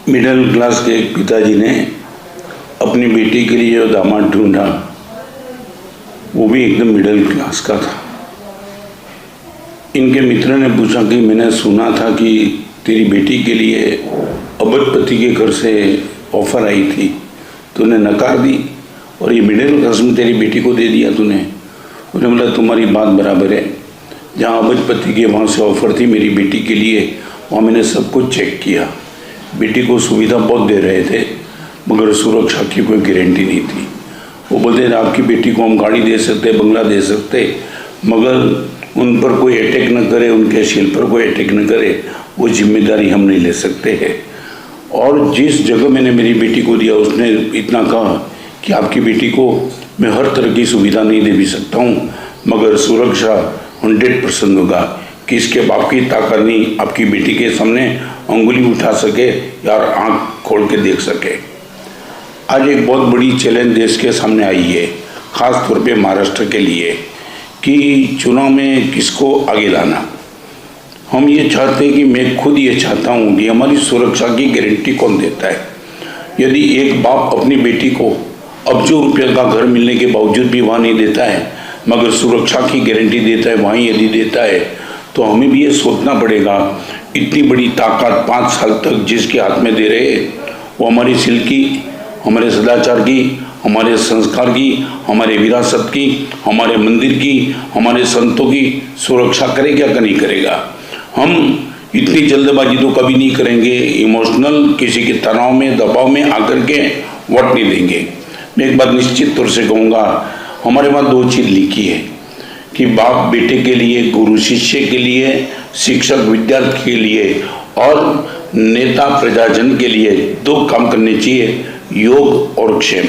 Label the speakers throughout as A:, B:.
A: Middle class के एक पिताजी ने अपनी बेटी के लिए जो दामाद ढूंढा वो भी एकदम मिडिल क्लास का था। इनके मित्र ने पूछा कि मैंने सुना था कि तेरी बेटी के लिए अबजपति के घर से ऑफर आई थी, तूने नकार दी और ये मिडिल क्लास में तेरी बेटी को दे दिया तूने। उन्होंने बोला तुम्हारी बात बराबर है, जहाँ अबजपति के वहाँ से ऑफर थी मेरी बेटी के लिए, वहाँ मैंने सब कुछ चेक किया। बेटी को सुविधा बहुत दे रहे थे मगर सुरक्षा की कोई गारंटी नहीं थी। वो बोलते थे आपकी बेटी को हम गाड़ी दे सकते, बंगला दे सकते, मगर उन पर कोई अटैक न करे, उनके शील पर कोई अटैक न करे, वो जिम्मेदारी हम नहीं ले सकते हैं। और जिस जगह मैंने मेरी बेटी को दिया उसने इतना कहा कि आपकी बेटी को मैं हर तरह की सुविधा नहीं दे भी सकता हूँ मगर सुरक्षा 100% होगा कि इसके बाप की ताकत नहीं आपकी बेटी के सामने उंगली उठा सके या आंख खोल के देख सके। आज एक बहुत बड़ी चैलेंज देश के सामने आई है, ख़ास तौर पे महाराष्ट्र के लिए, कि चुनाव में किसको आगे लाना। हम ये चाहते हैं कि मैं खुद ये चाहता हूँ कि हमारी सुरक्षा की गारंटी कौन देता है। यदि एक बाप अपनी बेटी को अब्जों रुपये का घर मिलने के बावजूद भी वहाँ नहीं देता है मगर सुरक्षा की गारंटी देता है, वहीं यदि देता है तो हमें भी ये सोचना पड़ेगा इतनी बड़ी ताकत 5 साल तक जिसके हाथ में दे रहे वो हमारी सिल की, हमारे सदाचार की, हमारे संस्कार की, हमारे विरासत की, हमारे मंदिर की, हमारे संतों की सुरक्षा करेगा क्या नहीं करेगा। हम इतनी जल्दबाजी तो कभी नहीं करेंगे, इमोशनल किसी के तनाव में दबाव में आकर के वोट नहीं देंगे। मैं एक बात निश्चित तौर से कहूँगा, हमारे वहाँ 2 चीज़ लिखी है कि बाप बेटे के लिए, गुरु शिष्य के लिए, शिक्षक विद्यार्थी के लिए और नेता प्रजाजन के लिए 2 काम करने चाहिए, योग और क्षेम।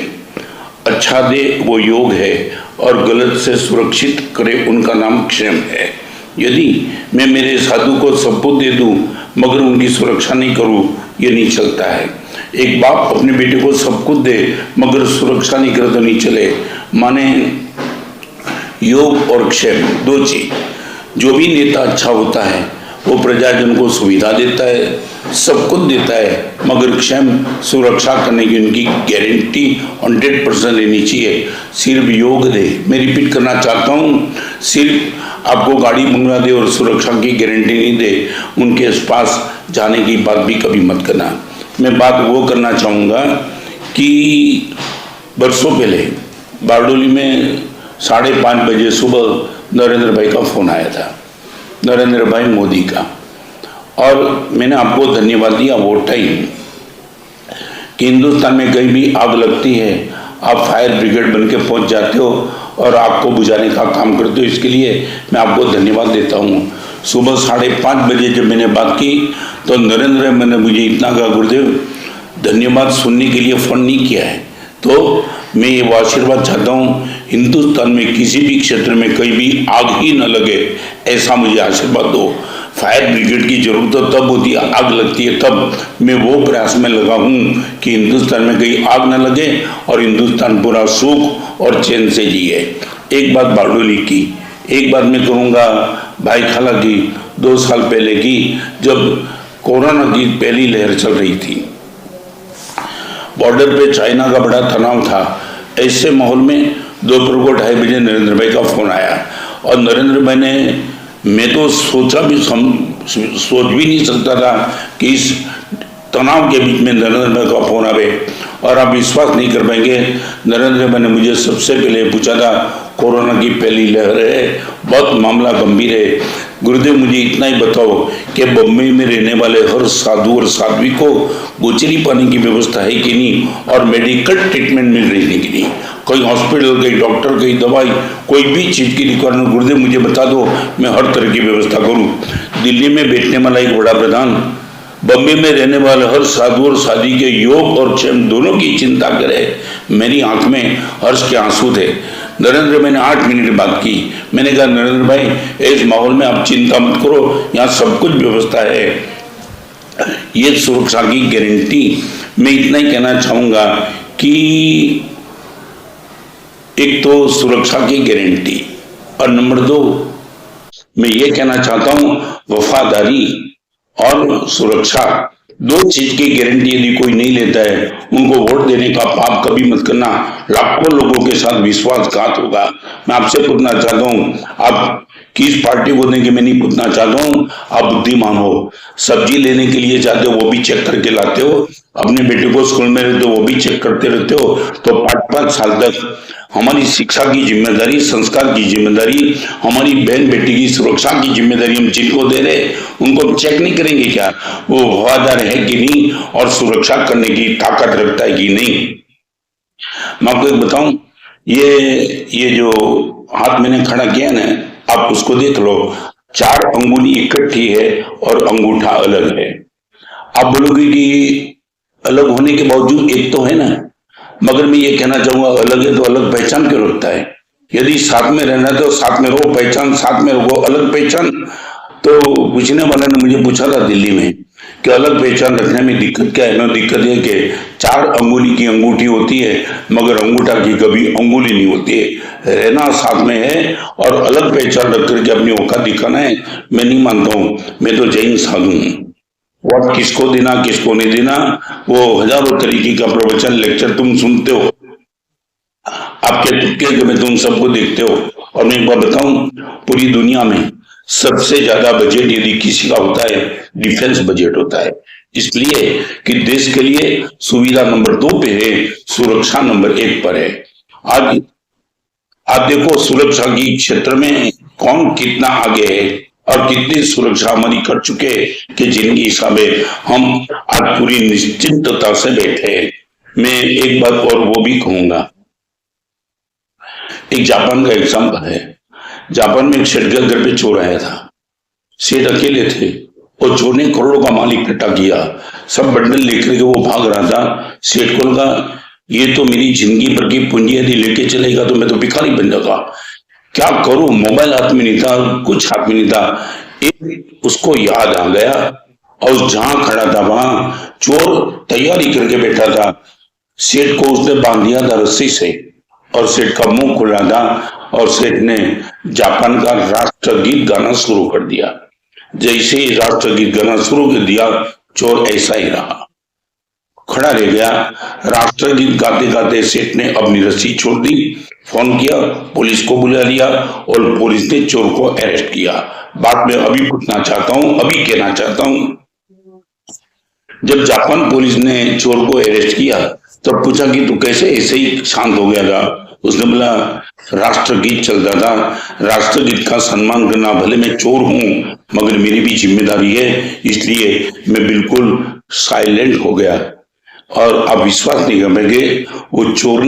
A: अच्छा दे वो योग है और गलत से सुरक्षित करे उनका नाम क्षेम है। यदि मैं मेरे साधु को सब कुछ दे दूं मगर उनकी सुरक्षा नहीं करूं, ये नहीं चलता है। एक बाप अपने बेटे को सब कुछ दे मगर सुरक्षा नहीं करे तो नहीं चले। माने योग और क्षेम 2 चीज। जो भी नेता अच्छा होता है वो प्रजाजन को सुविधा देता है, सब कुछ देता है मगर क्षेम सुरक्षा करने की उनकी गारंटी 100% लेनी चाहिए। सिर्फ योग दे, मैं रिपीट करना चाहता हूँ, सिर्फ आपको गाड़ी मंगवा दे और सुरक्षा की गारंटी नहीं दे, उनके पास जाने की बात भी कभी मत करना। मैं बात वो करना चाहूँगा कि बरसों पहले बारडोली में 5:30 बजे सुबह नरेंद्र भाई का फ़ोन आया था, नरेंद्र भाई मोदी का, और मैंने आपको धन्यवाद दिया वो टाइम कि हिंदुस्तान में कहीं भी आग लगती है आप फायर ब्रिगेड बन के पहुँच जाते हो और आग को बुझाने का काम करते हो, इसके लिए मैं आपको धन्यवाद देता हूँ। सुबह 5:30 बजे जब मैंने बात की तो नरेंद्र मैंने मुझे इतना कहा, गुरुदेव धन्यवाद सुनने के लिए फ़ोन नहीं किया है, तो मैं ये वो आशीर्वाद चाहता हूँ हिंदुस्तान में किसी भी क्षेत्र में कहीं भी आग ही न लगे, ऐसा मुझे आशीर्वाद दो। फायर ब्रिगेड की जरूरत तो तब होती है, आग लगती है तब। मैं वो प्रयास में लगा हूँ कि हिंदुस्तान में कहीं आग न लगे और हिंदुस्तान पूरा सुख और चैन से जिए। एक बात बारडोली की, एक बात मैं करूँगा भाई खाला की, 2 साल पहले की, जब कोरोना की पहली लहर चल रही थी, बॉर्डर पे चाइना का बड़ा तनाव था, ऐसे माहौल में दोपहर को 2:30 बजे नरेंद्र भाई का फ़ोन आया और नरेंद्र भाई ने, मैं तो सोच भी नहीं सकता था कि इस तनाव के बीच में नरेंद्र भाई का फ़ोन आवे, और आप विश्वास नहीं कर पाएंगे, नरेंद्र भाई ने मुझे सबसे पहले पूछा था कोरोना की पहली लहर है, बहुत मामला गंभीर है, गुरुदेव मुझे इतना ही बताओ कि बम्बई में रहने वाले हर साधु और साध्वी को गोचरी पानी की व्यवस्था है कि नहीं और मेडिकल ट्रीटमेंट मिल रही है कि नहीं, कोई हॉस्पिटल, कोई डॉक्टर, कोई दवाई, कोई भी चीज़ की रिक्वायरमेंट गुरुदेव मुझे बता दो, मैं हर तरह की व्यवस्था करूँ। दिल्ली में बैठने वाला एक बड़ा प्रधान बम्बई में रहने वाले हर साधु और साध्वी के योग और क्षेम दोनों की चिंता करे, मेरी आंख में हर्ष के आंसू थे। नरेंद्र भाई ने 8 मिनट बात की। मैंने कहा नरेंद्र भाई इस माहौल में आप चिंता मत करो, यहाँ सब कुछ व्यवस्था है, ये सुरक्षा की गारंटी। मैं इतना ही कहना चाहूँगा कि एक तो सुरक्षा की गारंटी और नंबर 2 मैं ये कहना चाहता हूँ वफादारी और सुरक्षा दो चीज की गारंटी यदि कोई नहीं लेता है, उनको वोट देने का पाप कभी मत करना। लाखों लोगों के साथ विश्वासघात होगा। मैं आपसे पूछना चाहता हूँ, आप किस पार्टी को देंगे? मैं नहीं पूछना चाहता हूँ, आप बुद्धिमान हो। सब्जी लेने के लिए जाते हो, वो भी चेक करके लाते हो। अपने बेटे को स्कूल में रहते हो, वो भी चेक करते रहते हो। तो 5-5 साल तक हमारी शिक्षा की जिम्मेदारी, संस्कार की जिम्मेदारी, हमारी बहन बेटी की सुरक्षा की जिम्मेदारी हम जिनको दे रहे, उनको चेक नहीं करेंगे क्या वो वफादार है कि नहीं और सुरक्षा करने की ताकत रखता है कि नहीं? मैं आपको एक बताऊं, ये जो हाथ मैंने खड़ा किया ना, आप उसको देख लो। 4 अंगुली इकट्ठी है और अंगूठा अलग है। आप बोलोगे कि अलग होने के बावजूद एक तो है ना, मगर मैं ये कहना चाहूंगा, अलग है तो अलग पहचान क्यों रखता है? यदि साथ में रहना है तो साथ में रहो, पहचान साथ में रहो, अलग पहचान। तो पूछने वाले ने मुझे पूछा था दिल्ली में कि अलग पहचान रखने में दिक्कत क्या है? मैं दिक्कत है कि 4 अंगुली की अंगूठी होती है, मगर अंगूठा की कभी अंगुली नहीं होती है। रहना साथ में है और अलग पहचान रख करके अपनी औकात दिखाना है, मैं नहीं मानता हूं। मैं तो जैन साधु हूं। वोट किसको देना किसको नहीं देना, वो हजारों तरीके का प्रवचन लेक्चर तुम सुनते हो, आपके तुक्के में तुम सबको देखते हो। और मैं एक बात बताऊं, पूरी दुनिया में सबसे ज्यादा बजट यदि किसी का होता है, डिफेंस बजट होता है। इसलिए कि देश के लिए सुविधा नंबर 2 पे है, सुरक्षा नंबर 1 पर है। आज आप देखो, सुरक्षा की क्षेत्र में कौन कितना आगे है और कितनी सुरक्षा हमारी कर चुके हैं कि जिनकी हिसाबे हम आज पूरी निश्चिंतता से बैठे हैं। मैं एक बात और वो भी कहूंगा, एक जापान का एग्जाम्पल है। जापान में एक सेठ के घर पे चोर आया था। सेठ अकेले थे और चोर ने करोड़ों का माल इकट्ठा किया। सब बंडल लेकर के वो भाग रहा था। सेठ को लगा ये तो मेरी जिंदगी भर की पूंजी यदि लेके चलेगा तो मैं तो भिखारी बन जाऊंगा, क्या करूं? मोबाइल हाथ में नहीं था, कुछ हाथ में नहीं था। एक उसको याद आ गया और जहां खड़ा था वहां चोर तैयारी करके बैठा था। सेठ को उसने बांध दिया था रस्सी से और सेठ का मुंह खुला था और सेठ ने जापान का राष्ट्रगीत गाना शुरू कर दिया। जैसे ही राष्ट्रगीत गाना शुरू कर दिया, चोर ऐसा ही रहा, खड़ा रह गया। राष्ट्रगीत गाते गाते सेठ ने अपनी रस्सी छोड़ दी, फोन किया, पुलिस को बुला लिया और पुलिस ने चोर को अरेस्ट किया। बात मैं अभी पूछना चाहता हूं, अभी कहना चाहता हूं, जब जापान पुलिस ने चोर को अरेस्ट किया तब पूछा कि तू कैसे ऐसे ही शांत हो गया था? उसने बोला राष्ट्रगीत चलता था, राष्ट्रगीत का सम्मान करना, भले मैं चोर हूं मगर मेरी भी जिम्मेदारी है, इसलिए मैं बिल्कुल साइलेंट हो गया। और आप विश्वास नहीं करेंगे, वो चोर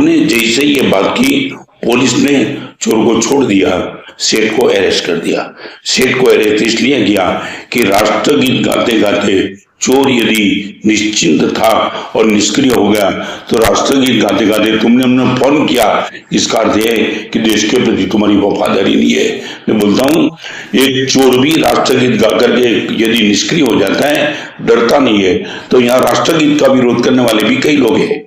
A: ने जैसे ही ये बात की, पुलिस ने चोर को छोड़ दिया, सेठ को अरेस्ट कर दिया। सेठ को अरेस्ट इसलिए किया कि राष्ट्रगीत गाते गाते चोर यदि निश्चिंत था और निष्क्रिय हो गया तो राष्ट्रगीत गाते गाते तुमने हमने फोन किया, इसका अर्थ है कि देश के प्रति तुम्हारी वफादारी नहीं है। मैं बोलता हूं, एक चोर भी राष्ट्रगीत गा करके यदि निष्क्रिय हो जाता है, डरता नहीं है, तो यहाँ राष्ट्रगीत का विरोध करने वाले भी कई लोग हैं।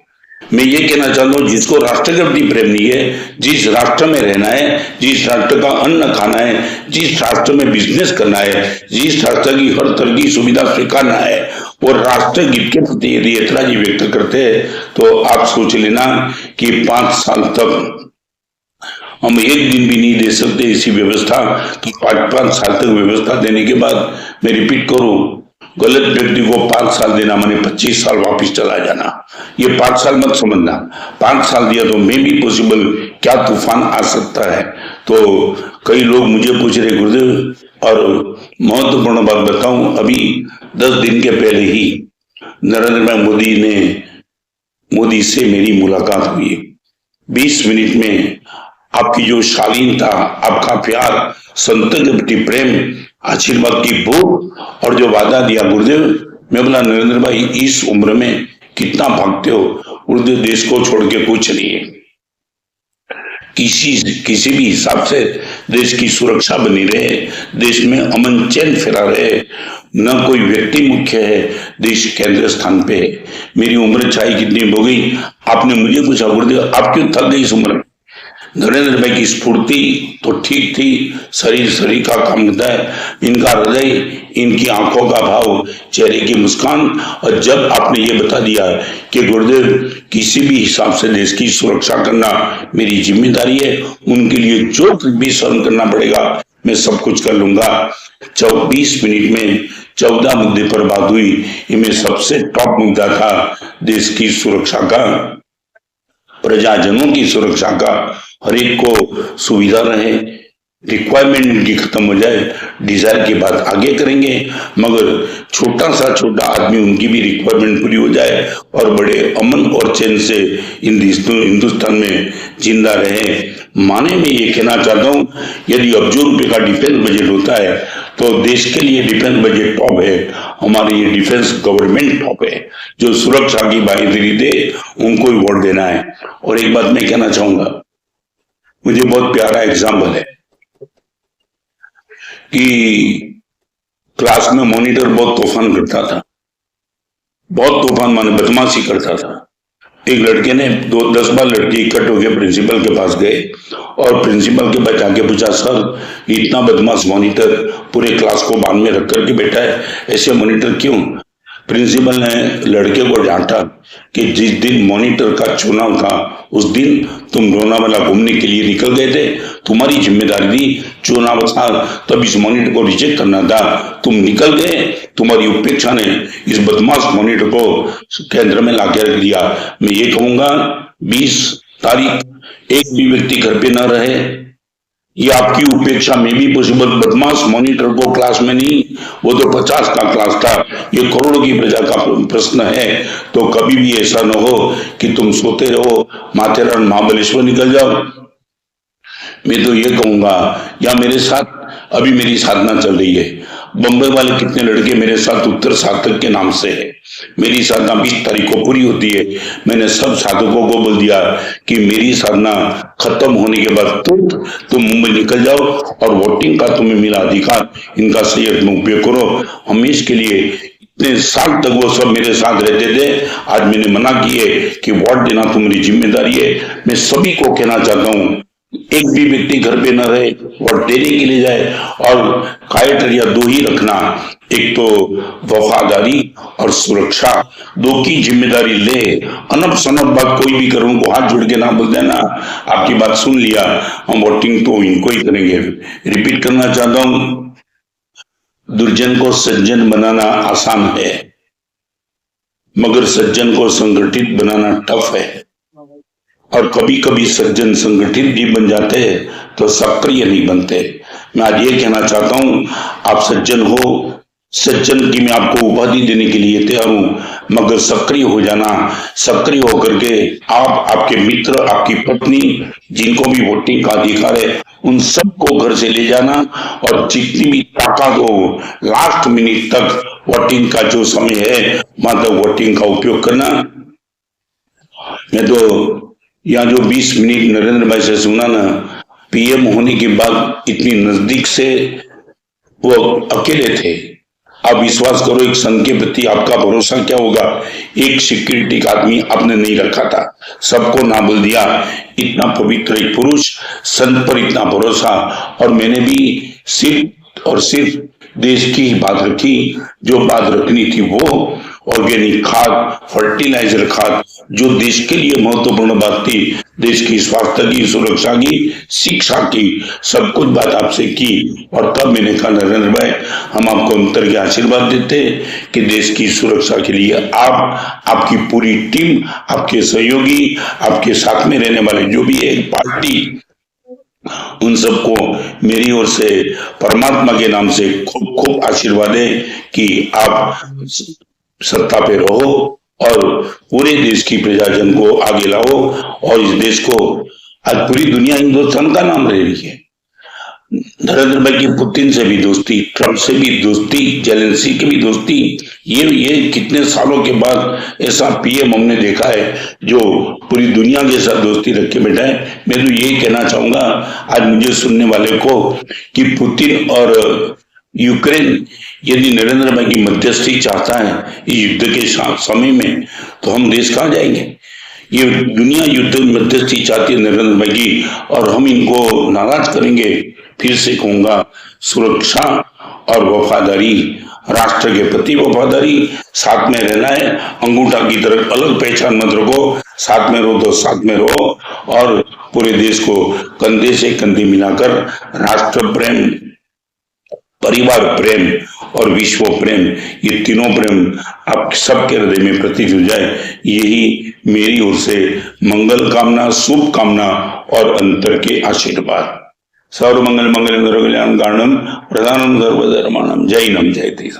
A: मैं ये कहना चाहता हूँ, जिसको राष्ट्र के प्रति प्रेम नहीं है, जिस राष्ट्र में रहना है, जिस राष्ट्र का अन्न खाना है, जिस राष्ट्र में बिजनेस करना है, जिस राष्ट्र की हर तरह की सुविधा स्वीकारना है, और राष्ट्रगीत के प्रति यदि ऐतराजी व्यक्त करते हैं, तो आप सोच लेना कि 5 साल तक हम एक दिन भी नहीं दे सकते ऐसी व्यवस्था। तो 5-5 साल तक व्यवस्था देने के बाद, मैं रिपीट करूं, गलत व्यक्ति को 5 साल देना माने 25 साल वापिस चला जाना। ये 5 साल मत समझना, 5 साल दिया तो मे भी पॉसिबल, क्या तूफान आ सकता है। तो कई लोग मुझे पूछ रहे गुरुदेव, और महत्वपूर्ण बात बताऊं, अभी 10 दिन के पहले ही नरेंद्र भाई मोदी से मेरी मुलाकात हुई। 20 मिनट में आपकी जो शालीनता, आपका प्यार, संत के प्रति प्रेम, आशीर्वाद की भूख और जो वादा दिया गुरुदेव, मैं बोला नरेंद्र भाई इस उम्र में कितना भागते हो? गुरुदेव देश को छोड़ के कुछ नहीं है, किसी भी हिसाब से देश की सुरक्षा बनी रहे, देश में अमन चैन फैला रहे, न कोई व्यक्ति मुख्य है, देश केंद्र स्थान पे है। मेरी उम्र चाहे कितनी हो गई, आपने मुझे पूछा गुरुदेव आप क्यों थक गई इस उम्र में? नरेंद्र भाई की स्फूर्ति तो ठीक थी, शरीर शरीर का काम करता है, इनका हृदय, इनकी आंखों का भाव, चेहरे की मुस्कान। और जब आपने ये बता दिया कि गुरुदेव किसी भी हिसाब से देश की सुरक्षा करना मेरी जिम्मेदारी है, उनके लिए जो भी सहन करना पड़ेगा मैं सब कुछ कर लूंगा। 24 मिनट में 14 मुद्दे पर बात हुई। इनमें सबसे टॉप मुद्दा था देश की सुरक्षा का, प्रजाजनों की सुरक्षा का, हर एक को सुविधा रहे, रिक्वायरमेंट इनकी खत्म हो जाए, डिजायर की बात आगे करेंगे, मगर छोटा सा छोटा आदमी उनकी भी रिक्वायरमेंट पूरी हो जाए और बड़े अमन और चैन से हिंदुस्तान में जिंदा रहे। माने में ये कहना चाहता हूं, यदि अब्जों रुपए का डिफेंस बजट होता है तो देश के लिए डिफेंस बजट टॉप है, हमारे ये डिफेंस गवर्नमेंट टॉप है। जो सुरक्षा की बांहेधरी दे उनको ही वोट देना है। और एक बात मैं कहना चाहूंगा, मुझे बहुत प्यारा एग्जाम्पल है कि क्लास में मॉनिटर बहुत तूफान करता था, बहुत तूफान माने बदमाशी करता था। एक लड़के ने 10 बार लड़के इकट्ठे होकर प्रिंसिपल के पास गए और प्रिंसिपल के पास जाके पूछा, सर इतना बदमाश मॉनिटर पूरे क्लास को बांध में रख करके बैठा है, ऐसे मॉनिटर क्यों? प्रिंसिपल ने लड़के को डांटा कि जिस दिन मॉनिटर का चुनाव था उस दिन तुम लोनावाला घूमने के लिए निकल गए थे, तुम्हारी जिम्मेदारी थी, चुनाव था तब इस मॉनिटर को रिजेक्ट करना था, तुम निकल गए, तुम्हारी उपेक्षा ने इस बदमाश मॉनिटर को केंद्र में लाके रख दिया। मैं ये कहूंगा 20 तारीख एक भी व्यक्ति घर पे न रहे, ये आपकी उपेक्षा में भी पॉसिबल। बदमाश मॉनिटर को क्लास में नहीं, वो तो 50 का क्लास था, ये करोड़ों की प्रजा का प्रश्न है। तो कभी भी ऐसा न हो कि तुम सोते रहो, माथेरान महाबलेश्वर निकल जाओ। मैं तो ये कहूंगा, या मेरे साथ अभी मेरी साधना चल रही है, बम्बई वाले कितने लड़के मेरे साथ उत्तर साधक के नाम से है, मेरी साधना 20 तारीख को पूरी होती है। मैंने सब साधकों को बोल दिया कि मेरी साधना खत्म होने के बाद तुम मुंबई निकल जाओ और वोटिंग का तुम्हें मिला अधिकार, इनका सही में उपयोग करो। हमेशा के लिए इतने साल तक वो सब मेरे साथ रहते थे, आज मैंने मना किए कि वोट देना तुम्हारी जिम्मेदारी है। मैं सभी को कहना चाहता हूँ, एक भी व्यक्ति घर पे न रहे, वोट देने के लिए जाए। और क्राइटेरिया 2 ही रखना, एक तो वफादारी और सुरक्षा, 2 की जिम्मेदारी ले। अनब सनब बात कोई भी करूं को हाथ जोड़ के ना बोल देना आपकी बात सुन लिया, हम वोटिंग तो इनको ही करेंगे। रिपीट करना चाहता हूं, दुर्जन को सज्जन बनाना आसान है, मगर सज्जन को संगठित बनाना टफ है। और कभी कभी सज्जन संगठित भी बन जाते हैं तो सक्रिय नहीं बनते। मैं आज ये कहना चाहता हूं, आप सज्जन हो, सज्जन की मैं आपको उपाधि देने के लिए तैयार हूं, मगर सक्रिय हो जाना। सक्रिय होकर के आप, आपके मित्र, आपकी पत्नी, जिनको भी वोटिंग का अधिकार है, उन सबको घर से ले जाना और जितनी भी ताकत हो लास्ट मिनट तक वोटिंग का जो समय है वहां तक वोटिंग का उपयोग करना। मैं तो यहाँ जो 20 मिनट नरेंद्र भाई से सुना ना, पीएम होने के बाद इतनी नजदीक से वो अकेले थे। आप विश्वास करो, एक संघ के प्रति आपका भरोसा क्या होगा। एक सिक्योरिटी का आदमी आपने नहीं रखा था, सबको ना बोल दिया। इतना पवित्र एक पुरुष, संत पर इतना भरोसा। और मैंने भी सिर्फ और सिर्फ देश की ही बात रखी, जो बात रखनी थी वो ऑर्गेनिक खाद, फर्टिलाइजर खाद, जो देश के लिए महत्वपूर्ण बात थी, देश की स्वास्थ्य की, सुरक्षा की, शिक्षा की, सब कुछ बात आपसे की। और तब मैंने कहा, नरेंद्र भाई हम आपको अंतर के आशीर्वाद देते कि देश की सुरक्षा के लिए आप, आपकी पूरी टीम, आपके सहयोगी, आपके साथ में रहने वाले जो भी है पार्टी, उन सबको मेरी ओर से परमात्मा के नाम से खूब खूब आशीर्वाद है कि आप सत्ता पे रहो और पूरे देश की प्रजाजन को आगे लाओ। और इस देश को, आज पूरी दुनिया हिंदुस्तान का नाम ले रही है। नरेंद्र भाई की पुतिन से भी दोस्ती, ट्रंप से भी दोस्ती, जेलेंस्की की भी दोस्ती। ये कितने सालों के बाद ऐसा पीएम हमने देखा है जो पूरी दुनिया के साथ दोस्ती रख के बैठा है। मैं तो यही कहना चाहूंगा आज मुझे सुनने वाले को कि पुतिन और यूक्रेन यदि नरेंद्र भाई की मध्यस्थी चाहता है इस युद्ध के समय में, तो हम देश कहां जाएंगे। ये दुनिया युद्ध मध्यस्थी चाहती है नरेंद्र भाई की, और हम इनको नाराज करेंगे। फिर से कहूंगा, सुरक्षा और वफादारी, राष्ट्र के प्रति वफादारी, साथ में रहना है। अंगूठा की तरह अलग पहचान मत रखो, साथ में रहो तो साथ में रहो, और पूरे देश को कंधे से कंधे मिलाकर राष्ट्र प्रेम, परिवार प्रेम और विश्व प्रेम, ये तीनों प्रेम आप सबके हृदय में प्रतीत हो जाए, यही मेरी ओर से मंगल कामना, शुभ कामना और अंतर के आशीर्वाद। सर्व मंगल मंगलम सर्व कल्याण कारणम प्रधानम सर्वधर्माणाम। जय नम जय तेज।